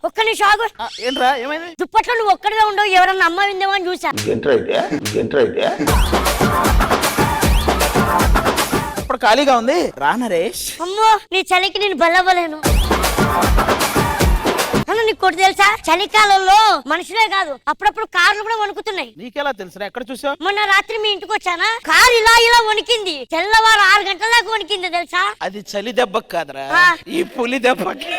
ఒక్క నిమిషం ఆగు. ఏంట్రా ఏమైంది? దుప్పట్లో నువ్వు ఒక్కడిగా ఉండవు, ఎవరన్నా అమ్మ విందేమో అని చూసా. ఇప్పుడు ఖాళీగా ఉంది రా నరేష్. అమ్మో నీ చలికి నేను బల్లవ్వలేను. అన్న నీకు కొట్టు తెలుసా, చలికాలంలో మనుషులే కాదు అప్పుడప్పుడు కార్లు కూడా వణుకుతున్నాయి. నీకెలా తెలుసు? ఎక్కడ చూసావు? మొన్న రాత్రి మీ ఇంటికి వచ్చానా, కారు ఇలా వణికింది. తెల్లవారు 6 గంటల దాకా వణికింది తెలుసా. అది చలి దెబ్బకి కాదురా, ఈ పులి దెబ్బకి.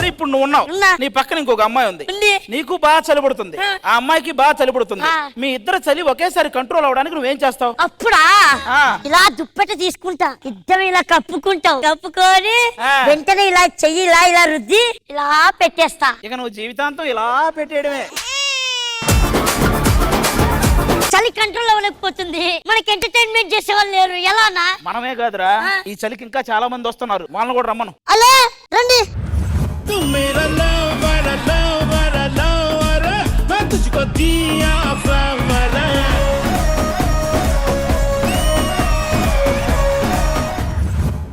ఇప్పుడు నువ్వు ఉన్నావు, నీ పక్కన ఇంకొక అమ్మాయి ఉంది, నీకు బాగా చలిపడుతుంది, ఆ అమ్మాయికి బాగా చలిపడుతుంది. మీ ఇద్దరు చలి ఒకేసారి కంట్రోల్ అవడానికి నువ్వేం చేస్తావు? అప్పుడా ఇలా దుప్పట తీసుకుంటా, ఇద్దరు ఇలా కప్పుకుంటావు, కప్పుకొని వెంటనే ఇలా చెయ్యి ఇలా రుద్ది ఇలా పెట్టేస్తా. ఇక నువ్వు జీవితాంతం ఇలా పెట్టేయడమే. చలి కంట్రోల్ అవ్వలేకపోతుంది, మనకి ఎంటర్టైన్మెంట్ చేసే వాళ్ళు లేరు. ఎలానా? మనమే కాదురా, ఈ చలికి ఇంకా చాలా మంది వస్తున్నారు, వాళ్ళని కూడా రమ్మను. అలా రండి.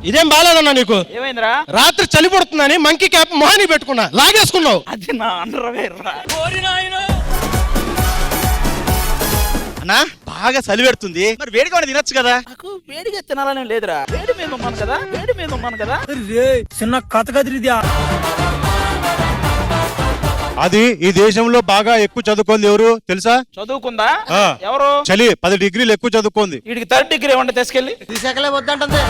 ఇదేం బాలేదన్నా నీకు? ఏమైందిరా? రాత్రి చలి పడుతుందని మంకీ క్యాప్ మొహాని పెట్టుకున్నా, లాగేసుకున్నావు. అది నా అండర్వేర్ రా. అన్నా బాగా చలి పెడుతుంది, మరి వేడిగా తినొచ్చు కదా. నాకు వేడిగా తినాలని లేదురా, వేడి మీద ఉన్నాను కదా. చిన్న కథ కదిరిద్యా. అది ఈ దేశంలో బాగా ఎక్కువ చదువుకుంది ఎవరు తెలుసా? చదువుకుందా? ఎవరు? చలి 10 డిగ్రీలు ఎక్కువ చదువుకుంది. వీడికి 3rd డిగ్రీ ఏమంటే తీసుకెళ్ళి తీసాకలే వద్దంటుంది.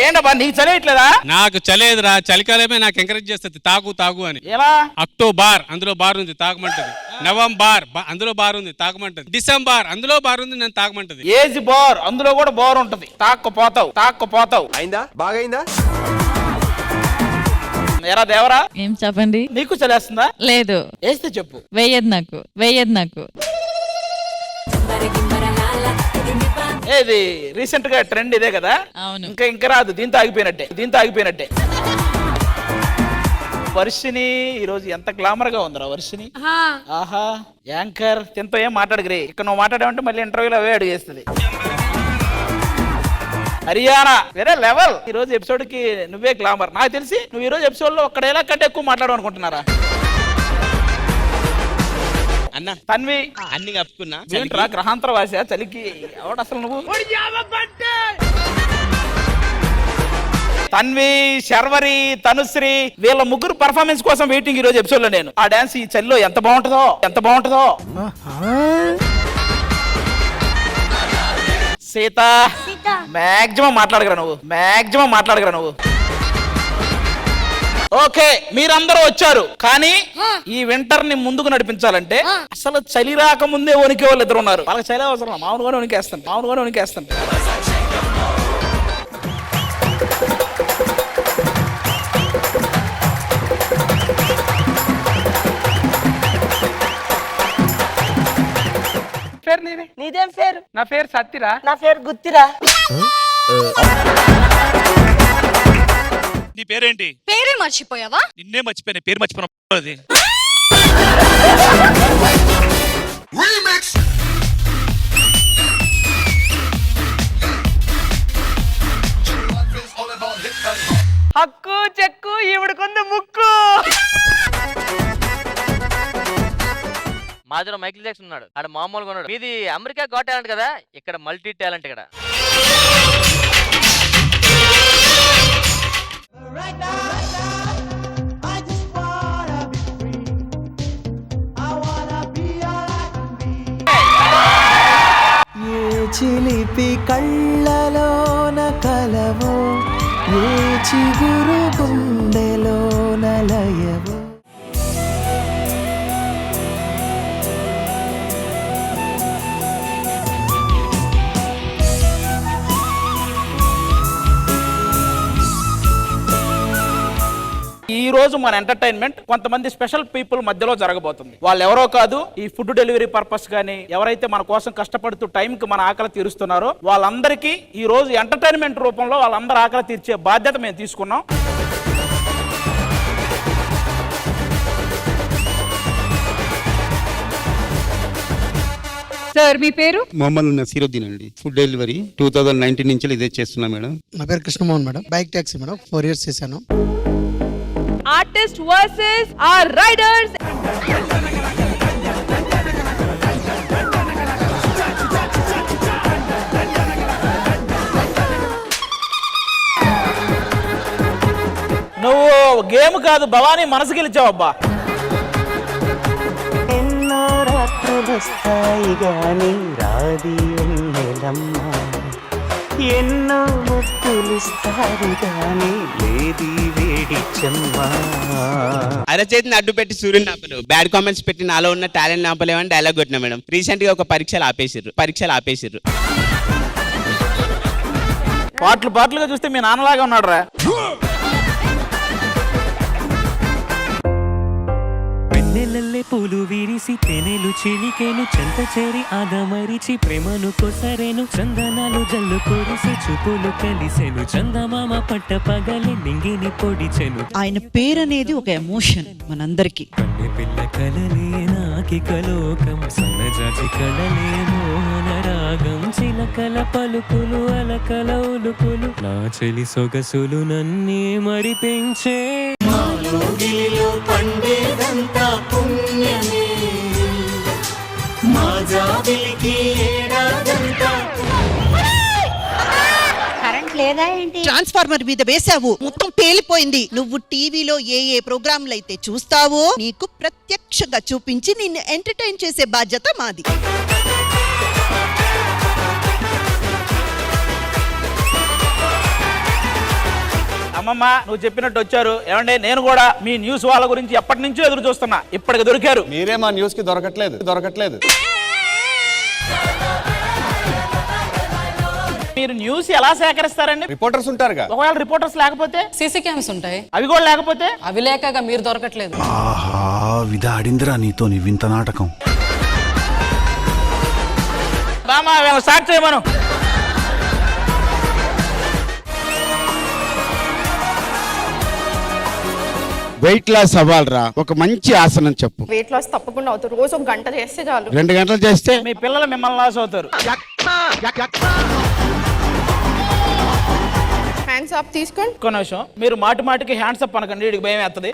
ఏంటబ్బా నీకు చలియట్లేదా? నాకు చలేదురా, చలికాలమే నాకు ఎంకరేజ్ చేస్తుంది తాగు అని. ఎలా? అక్టోబర్ అందులో బార్ ఉంది తాగమంటది, నవంబర్ అందులో బార్ ఉంది తాగమంటది, డిసెంబర్ అందులో బార్ ఉంది నేను తాగమంటది, ఏజ్ బార్ అందులో కూడా బార్ ఉంటది, తాక్కుపోతావు. అయిందా? బాగైందా? ఎరా దేవరా, ఏం చెప్పండి? నీకు చలేస్తుందా? లేదు. వేస్తే చెప్పు. వేయదు నాకు. ఏది రీసెంట్ గా ట్రెండ్ ఇదే కదా? అవును. ఇంకా రాదు, దీంతో ఆగిపోయినట్టే. వర్షిని ఈ రోజు ఎంత గ్లామర్ గా ఉందిరా వర్షిని. ఆహా యాంకర్ తింతో ఏం మాట్లాడగరే, ఇక్కడ నువ్వు మాట్లాడావంటే మళ్ళీ ఇంటర్వ్యూలో అవే అడిగేస్తుంది. హరియానా వేరే లెవెల్. ఈ రోజు ఎపిసోడ్ కి నువ్వే గ్లామర్. నాకు తెలిసి నువ్వు ఈ రోజు ఎపిసోడ్ లో ఒక్క డైలాగ్ కంటే ఎక్కువ మాట్లాడవు అనుకుంటున్నారా? అన్న తన్వి అన్ని కప్పుకున్నా. ఏంట్రా గ్రహాంతర వాస చలికి ఎవడు అసలు నువ్వు? తన్వి, శర్వరి, తనుశ్రీ వీళ్ళ ముగ్గురు పర్ఫార్మెన్స్ కోసం వెయిటింగ్ ఈ రోజు ఎపిసోడ్ లో. నేను ఆ డాన్స్ ఈ చలిలో ఎంత బాగుంటుందో. సీత మాక్సిమం మాట్లాడగరా నువ్వు. ఓకే మీరందరూ వచ్చారు, కానీ ఈ వింటర్ ని ముందుకు నడిపించాలంటే అసలు చలి రాక ముందే వణికే వాళ్ళు ఇద్దరు ఉన్నారు. వాళ్ళకి చలి అవసరం, మామూలుగానే వణికేస్తాను. నీదేం పేరు? నా పేరు సత్తిరా. నా పేరు గుత్తిరా. నీ పేరేంటి? పేరే మర్చిపోయావా? నిన్నే మర్చిపోయినా, పేరు మర్చిపోయినా. హక్కు చెక్కు ఈవిడకుంది ముక్కు. మాదిలో మైకిల్ జాక్సన్ ఉన్నాడు, ఆడ మామూలుగా ఉన్నాడు. మీది అమెరికా గాట్ టాలెంట్ కదా, ఇక్కడ మల్టీ టాలెంట్. ఇక్కడ ఏ చిలిపి కళ్ళలోన కలవో, ఏ చిగురు గుండెలోన లయవో. ఈ రోజు మన ఎంటర్టైన్మెంట్ కొంతమంది స్పెషల్ పీపుల్ మధ్యలో జరగబోతుంది. వాళ్ళు ఎవరో కాదు, ఈ ఫుడ్ డెలివరీ పర్పస్ గానీ ఎవరైతే మన కోసం కష్టపడుతూ టైం కి మన ఆకలి తీరుస్తున్నారో వాళ్ళందరికీ ఈ రోజు ఎంటర్టైన్మెంట్ రూపంలో వాళ్ళందరూ ఆకలి తీర్చే బాధ్యత మేము తీసుకున్నాం. సార్ మీ పేరు? మొహమ్మద్ నసీరుద్దీన్ అండి. ఫుడ్ డెలివరీ 2019 నుంచి ఇదే చేస్తున్నా మేడం. నా పేరు Krishnamohan madam. Bike taxi madam 4 years చేశాను. Artist versus or riders. నువ్వు గేమ్ కాదు భవానీ మనసు గెలిచావబ్బా. ఎన్నో రాత్రులొస్తాయి గాని రాది ఎన్నెలమ్మ, ఎన్నో ముద్దులిస్తారు గాని లేది వేడి చెమ్మ. అరచేతిని అడ్డు పెట్టి సూర్యుని ఆపలు, బ్యాడ్ కామెంట్స్ పెట్టి నాలో ఉన్న టాలెంట్ ఆపలేమని డైలాగ్ కొట్టినా మేడం. రీసెంట్ గా ఒక పరీక్షలు ఆపేసిర్రు. పాటలుగా చూస్తే మీ నాన్నలాగా ఉన్నాడు రా. వెన్నెలల్లే పూలు విరిసి తెనెలు చిలికెను చెంత చేరి ఆగమరిచి ప్రేమను కొసరెను చందనాలు జల్లు కొరిసి చూపులు కలిసెను చందమామ పట్ట పగలి నింగిని పొడిచెను. ఆయన పేరనేది ఒక ఎమోషన్ మనందరికి. కన్నె పిల్ల కలలే నాకిక లోకం, సన్నజాజి కళలే మోహన రాగం, చిలకల పలుకులు అలకల ఉలుకులు, నా చెలి సొగసులు నన్నే మరిపించే. మాలోగిలిలో పండేదంతా పుణ్యమే, మా జాబిలికి ఏడాదంతా. కరెంట్ లేదా ఏంటి? ట్రాన్స్ఫార్మర్ మీద వేసావు, మొత్తం పేలిపోయింది. నువ్వు టీవీలో ఏ ప్రోగ్రాంలు అయితే చూస్తావో నీకు ప్రత్యక్షంగా చూపించి నిన్ను ఎంటర్టైన్ చేసే బాధ్యత మాది. అమ్మమ్మ నువ్వు చెప్పినట్టు వచ్చారు. ఏమంటే నేను కూడా మీ న్యూస్ వాళ్ళ గురించి ఎప్పటి నుంచో ఎదురు చూస్తున్నా, ఇప్పటికి దొరికారు. మీరే మా న్యూస్ కి దొరకట్లేదు. మీరు న్యూస్ ఎలా సేకరిస్తారండి? రిపోర్టర్స్ ఉంటారుగా. ఒకవేళ రిపోర్టర్స్ లేకపోతే? సీసీ క్యామ్స్ ఉంటాయి, అవి కూడా లేకపోతే? అవి లేకగా మీరు దొరకట్లేదు. ఆహా విధాడిందిరా నీతో నీ వింత నాటకం. బామా స్టార్ట్ చేయమను. వెయిట్ లాస్ అవ్వాలరా, ఒక మంచి ఆసనం చెప్పు. వెయిట్ లాస్ తప్పకుండా అవుతారు. రోజు 1 గంట చేస్తే చాలు. 2 గంటలు చేస్తే మీ పిల్లలు మిమ్మల్ని లాస్ అవుతారు. హ్యాండ్స్ అప్ తీసుకోండి. ఒక్క నిమిషం, మీరు మాటికి హ్యాండ్స్ అప్ అనకండి, వీడికి భయం వేస్తుంది.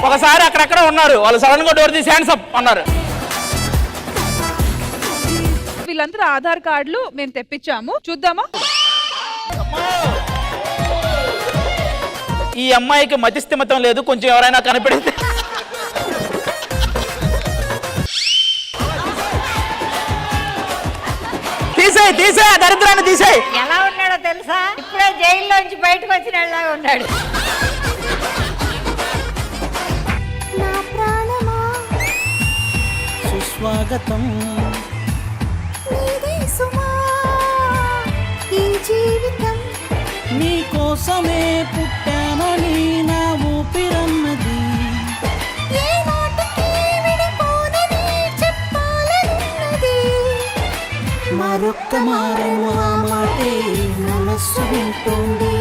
ఒకసారి అక్కడెక్కడ ఉన్నారు వాళ్ళు, సడన్ గా డోర్ తీసి హ్యాండ్స్ అప్ అన్నారు. వీళ్ళందరూ ఆధార్ కార్డులు మేము తెప్పించాము, చూద్దామా? ఈ అమ్మాయికి మతిస్థిమితం లేదు, కొంచెం ఎవరైనా కనిపెడితే. తీసేయ్ దరిద్రాన్ని తీసేయ్. ఎలా ఉన్నాడో తెలుసా? ఇప్పుడే జైల్లోంచి బయటకు వచ్చిన వాళ్ళలాగా ఉన్నాడు. సుస్వాగతం నీ కోసమే పుట్టానని నా ఊపిరన్నది, మరొక్క మారను ఆ మాటే మనస్సు వింటోంది.